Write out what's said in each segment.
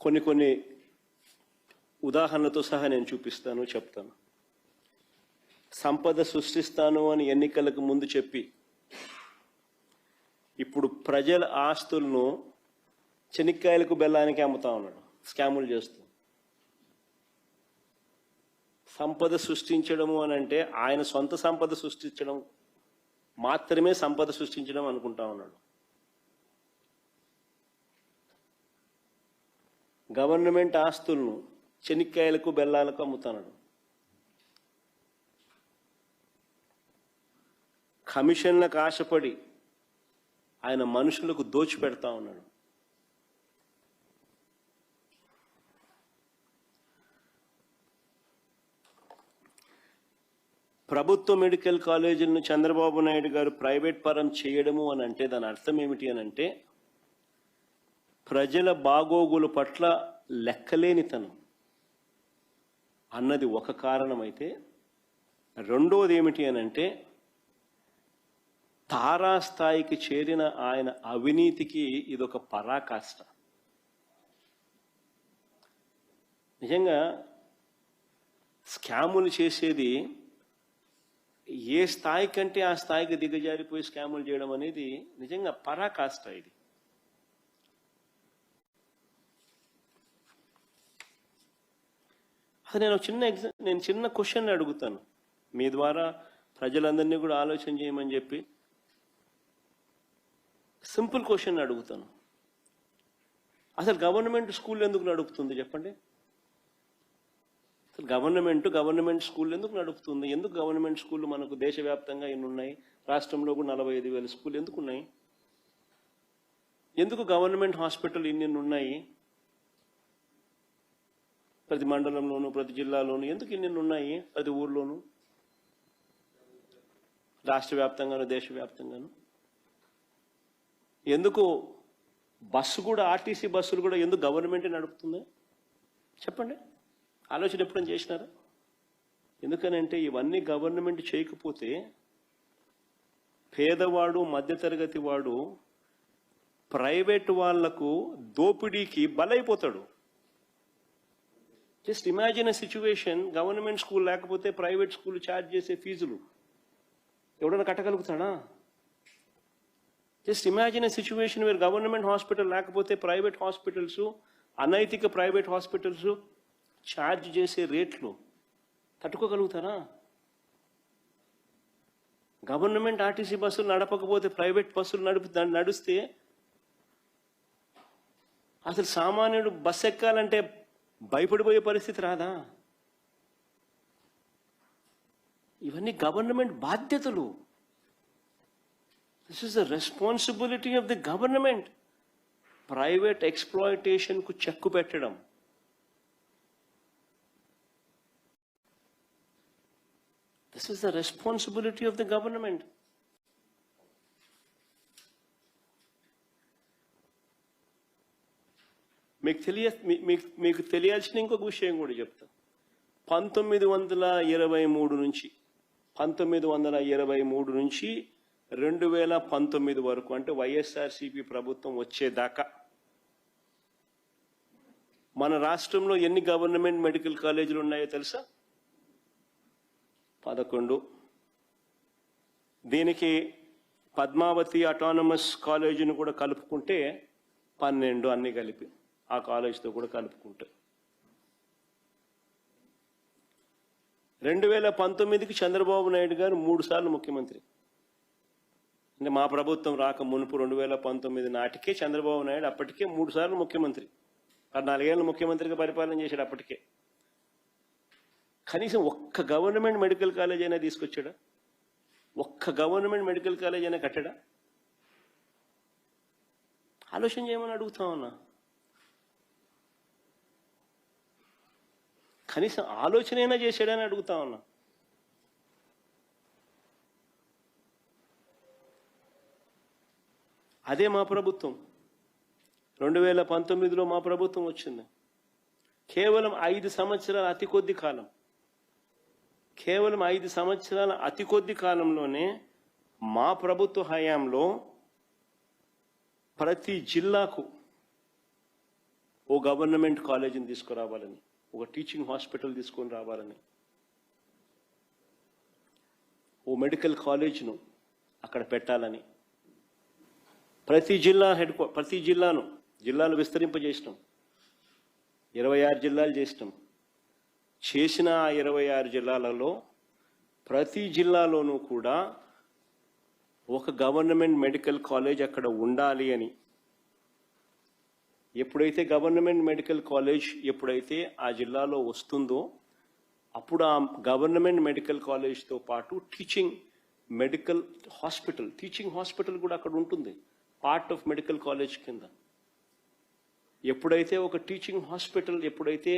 కొన్ని ఉదాహరణలతో సహా నేను చూపిస్తాను, చెప్తాను. సంపద సృష్టిస్తాను అని ఎన్నికలకు ముందు చెప్పి ఇప్పుడు ప్రజల ఆస్తులను చెనిక్కాయలకు బెల్లానికి అమ్ముతా ఉన్నాడు, స్కాములు చేస్తూ. సంపద సృష్టించడము అని అంటే ఆయన సొంత సంపద సృష్టించడం మాత్రమే సంపద సృష్టించడం అనుకుంటా ఉన్నాడు. గవర్నమెంట్ ఆస్తులను చెనిక్కాయలకు బెల్లాలకు అమ్ముతున్నాడు. కమిషన్లకు ఆశపడి ఆయన మనుషులకు దోచిపెడతా ఉన్నాడు. ప్రభుత్వ మెడికల్ కాలేజీలను చంద్రబాబు నాయుడు గారు ప్రైవేట్ పరం చేయడము అని అంటే దాని అర్థం ఏమిటి అని అంటే ప్రజల బాగోగుల పట్ల లెక్కలేనితనం అన్నది ఒక కారణమైతే, రెండోది ఏమిటి అని అంటే తారాస్థాయికి చేరిన ఆయన అవినీతికి ఇదొక పరాకాష్ట. నిజంగా స్కాములు చేసేది ఏ స్థాయి కంటే ఆ స్థాయికి దిగజారిపోయి స్కాములు చేయడం అనేది నిజంగా పరాకాష్ట. ఇది అది నేను చిన్న క్వశ్చన్ అడుగుతాను మీ ద్వారా ప్రజలందరినీ కూడా ఆలోచన చేయమని చెప్పి. సింపుల్ క్వశ్చన్ అడుగుతాను. అసలు గవర్నమెంట్ స్కూల్ ఎందుకు నడుపుతుంది చెప్పండి? అసలు గవర్నమెంట్ స్కూల్ ఎందుకు నడుపుతుంది? ఎందుకు గవర్నమెంట్ స్కూళ్ళు మనకు దేశవ్యాప్తంగా ఎన్ని ఉన్నాయి? రాష్ట్రంలో కూడా 45,000 స్కూల్ ఎందుకు ఉన్నాయి? ఎందుకు గవర్నమెంట్ హాస్పిటల్ ఇన్ని ఉన్నాయి? ప్రతి మండలంలోనూ ప్రతి జిల్లాలోనూ ఎందుకు ఇన్ని ఉన్నాయి? ప్రతి ఊర్లోనూ, రాష్ట్ర వ్యాప్తంగాను దేశవ్యాప్తంగాను. ఎందుకు బస్సు కూడా, ఆర్టీసీ బస్సులు కూడా ఎందుకు గవర్నమెంటే నడుపుతుంది చెప్పండి? ఆలోచన ఎప్పుడైనా చేసినారా? ఎందుకనంటే ఇవన్నీ గవర్నమెంట్ చేయకపోతే పేదవాడు మధ్యతరగతి వాడు ప్రైవేట్ వాళ్లకు దోపిడీకి బలైపోతాడు. Just imagine a situation, government school లేకపోతే ప్రైవేట్ స్కూల్ ఛార్జ్ చేసే ఫీజులు ఎవడన్నా కట్టగలుగుతాడా? Just imagine a situation where government hospital లేకపోతే ప్రైవేట్ హాస్పిటల్స్, అనైతిక ప్రైవేట్ హాస్పిటల్స్ ఛార్జ్ చేసే రేట్లు తట్టుకోగలుగుతారా? గవర్నమెంట్ ఆర్టీసీ బస్సులు నడపకపోతే ప్రైవేట్ బస్సులు నడిస్తే అసలు సామాన్యుడు బస్సు ఎక్కాలంటే భయపడిపోయే పరిస్థితి రాదా? ఇవన్నీ గవర్నమెంట్ బాధ్యతలు. This is the responsibility of the government. Private exploitation కు చెక్కు పెట్టడం, this is the responsibility of the government. మీకు తెలియాల్సిన ఇంకొక విషయం కూడా చెప్తా. 1923 నుంచి 2019 వరకు, అంటే వైఎస్ఆర్సీపీ ప్రభుత్వం వచ్చేదాకా మన రాష్ట్రంలో ఎన్ని గవర్నమెంట్ మెడికల్ కాలేజీలు ఉన్నాయో తెలుసా? 11. దీనికి పద్మావతి అటానమస్ కాలేజీని కూడా కలుపుకుంటే 12, అన్ని కలిపి ఆ కాలేజీతో కూడా కలుపుకుంటే. 2019కి చంద్రబాబు నాయుడు గారు 3 సార్లు ముఖ్యమంత్రి. అంటే మా ప్రభుత్వం రాక మునుపు 2019 నాటికే చంద్రబాబు నాయుడు అప్పటికే 3 సార్లు ముఖ్యమంత్రి, 14 ఏళ్ళు ముఖ్యమంత్రిగా పరిపాలన చేశాడు. అప్పటికే కనీసం ఒక్క గవర్నమెంట్ మెడికల్ కాలేజ్ అయినా తీసుకొచ్చాడా? ఒక్క గవర్నమెంట్ మెడికల్ కాలేజ్ అయినా కట్టాడా? ఆలోచన చేయమని అడుగుతా ఉన్నా. కనీసం ఆలోచన అయినా చేశాడని అడుగుతా ఉన్నా. అదే మా ప్రభుత్వం. 2019లో మా ప్రభుత్వం వచ్చింది. కేవలం 5 సంవత్సరాల అతి కొద్ది కాలం, కేవలం 5 సంవత్సరాల అతి కొద్ది కాలంలోనే మా ప్రభుత్వ హయాంలో ప్రతి జిల్లాకు ఓ గవర్నమెంట్ కాలేజీని తీసుకురావాలని, ఒక టీచింగ్ హాస్పిటల్ తీసుకొని రావాలని, ఓ మెడికల్ కాలేజ్ను అక్కడ పెట్టాలని ప్రతి జిల్లాలు విస్తరింపజేసినాం. 26 జిల్లాలు చేసినాం. చేసిన ఆ 26 జిల్లాలలో ప్రతి జిల్లాలోనూ కూడా ఒక గవర్నమెంట్ మెడికల్ కాలేజ్ అక్కడ ఉండాలి అని. ఎప్పుడైతే గవర్నమెంట్ మెడికల్ కాలేజ్ ఎప్పుడైతే ఆ జిల్లాలో వస్తుందో అప్పుడు ఆ గవర్నమెంట్ మెడికల్ కాలేజ్తో పాటు టీచింగ్ హాస్పిటల్ కూడా అక్కడ ఉంటుంది, పార్ట్ ఆఫ్ మెడికల్ కాలేజ్ కింద. ఎప్పుడైతే ఒక టీచింగ్ హాస్పిటల్ ఎప్పుడైతే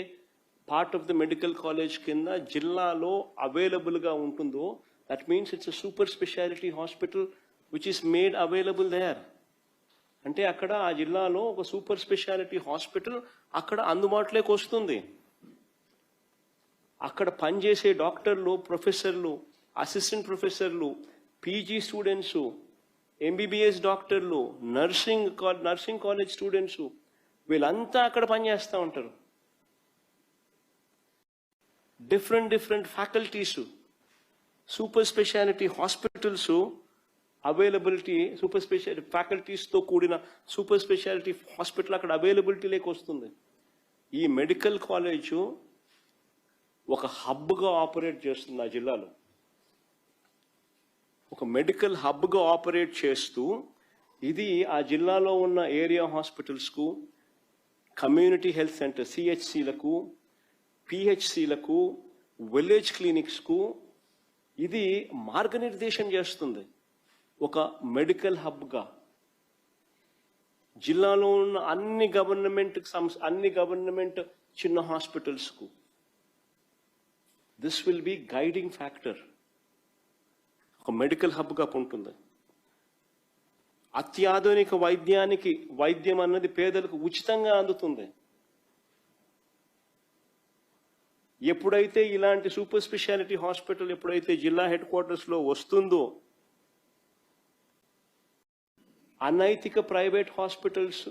part of the medical college కింద జిల్లాలో అవైలబుల్గా ఉంటుందో, that means it's a super speciality hospital which is made available there. అంటే అక్కడ ఆ జిల్లాలో ఒక సూపర్ స్పెషాలిటీ హాస్పిటల్ అక్కడ అందుబాటులోకి వస్తుంది. అక్కడ పనిచేసే డాక్టర్లు, ప్రొఫెసర్లు, అసిస్టెంట్ ప్రొఫెసర్లు, పీజీ స్టూడెంట్స్, ఎంబీబీఎస్ డాక్టర్లు, నర్సింగ్ కాలేజ్ స్టూడెంట్స్, వీళ్ళంతా అక్కడ పనిచేస్తూ ఉంటారు. Different faculties, super speciality hospitals availability, super speciality ఫ్యాకల్టీస్తో కూడిన సూపర్ స్పెషాలిటీ హాస్పిటల్ అక్కడ అవైలబిలిటీలోకి వస్తుంది. ఈ మెడికల్ కాలేజు ఒక హబ్గా ఆపరేట్ చేస్తుంది ఆ జిల్లాలో. ఒక మెడికల్ హబ్గా ఆపరేట్ చేస్తూ ఇది ఆ జిల్లాలో ఉన్న ఏరియా హాస్పిటల్స్కు, కమ్యూనిటీ హెల్త్ సెంటర్ సిహెచ్సిలకు, పిహెచ్సిలకు, విలేజ్ క్లినిక్స్కు ఇది మార్గనిర్దేశం చేస్తుంది. ఒక మెడికల్ హబ్గా జిల్లాలో ఉన్న అన్ని గవర్నమెంట్ చిన్న హాస్పిటల్స్కు this will be guiding factor. ఒక మెడికల్ హబ్గా ఉంటుంది. అత్యాధునిక వైద్యం అన్నది పేదలకు ఉచితంగా అందుతుంది. ఎప్పుడైతే ఇలాంటి సూపర్ స్పెషాలిటీ హాస్పిటల్ ఎప్పుడైతే జిల్లా హెడ్ క్వార్టర్స్లో వస్తుందో, అనైతిక ప్రైవేట్ హాస్పిటల్స్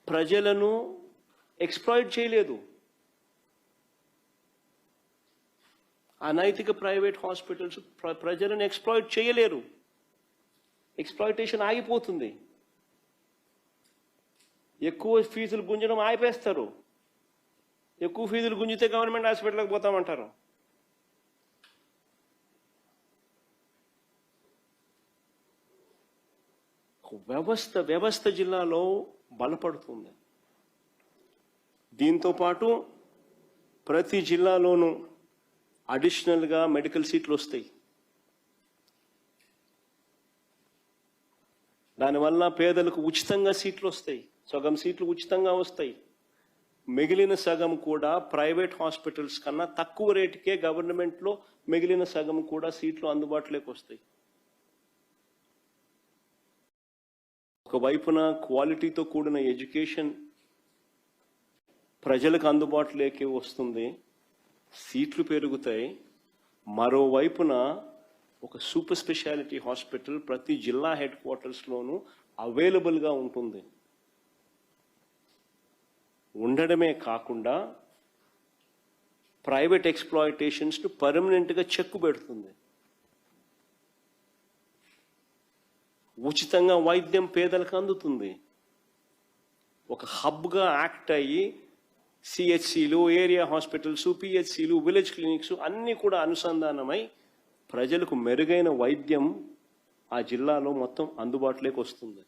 ప్రజలను ఎక్స్‌ప్లాయిట్ చేయలేదు. అనైతిక ప్రైవేట్ హాస్పిటల్స్ ప్రజలను ఎక్స్‌ప్లాయిట్ చేయలేరు. ఎక్స్‌ప్లాయిటేషన్ ఆగిపోతుంది. ఎక్కువ ఫీజులు గుంజడం ఆపేస్తారు. ఎక్కువ ఫీజులు గుంజితే గవర్నమెంట్ హాస్పిటల్కి పోతామంటారు. వ్యవస్థ జిల్లాలో బలపడుతుంది. దీంతో పాటు ప్రతి జిల్లాలోనూ అడిషనల్గా మెడికల్ సీట్లు వస్తాయి. దానివల్ల పేదలకు ఉచితంగా సీట్లు వస్తాయి. సగం సీట్లు ఉచితంగా వస్తాయి. మిగిలిన సగం కూడా ప్రైవేట్ హాస్పిటల్స్ కన్నా తక్కువ రేటుకే గవర్నమెంట్లో మిగిలిన సగం కూడా సీట్లు అందుబాటులోకి వస్తాయి. ఒకవైపున క్వాలిటీతో కూడిన ఎడ్యుకేషన్ ప్రజలకు అందుబాటులోకి వస్తుంది, సీట్లు పెరుగుతాయి. మరోవైపున ఒక సూపర్ స్పెషాలిటీ హాస్పిటల్ ప్రతి జిల్లా హెడ్ క్వార్టర్స్లోనూ అవైలబుల్గా ఉంటుంది. ఉండడమే కాకుండా ప్రైవేట్ ఎక్స్‌ప్లాయిటేషన్స్ను పర్మనెంట్గా చెక్కు పెడుతుంది. ఉచితంగా వైద్యం పేదలకు అందుతుంది. ఒక హబ్గా యాక్ట్ అయ్యి సిహెచ్సిలు, ఏరియా హాస్పిటల్స్, పిహెచ్సిలు, విలేజ్ క్లినిక్స్ అన్నీ కూడా అనుసంధానమై ప్రజలకు మెరుగైన వైద్యం ఆ జిల్లాలో మొత్తం అందుబాటులోకి వస్తుంది.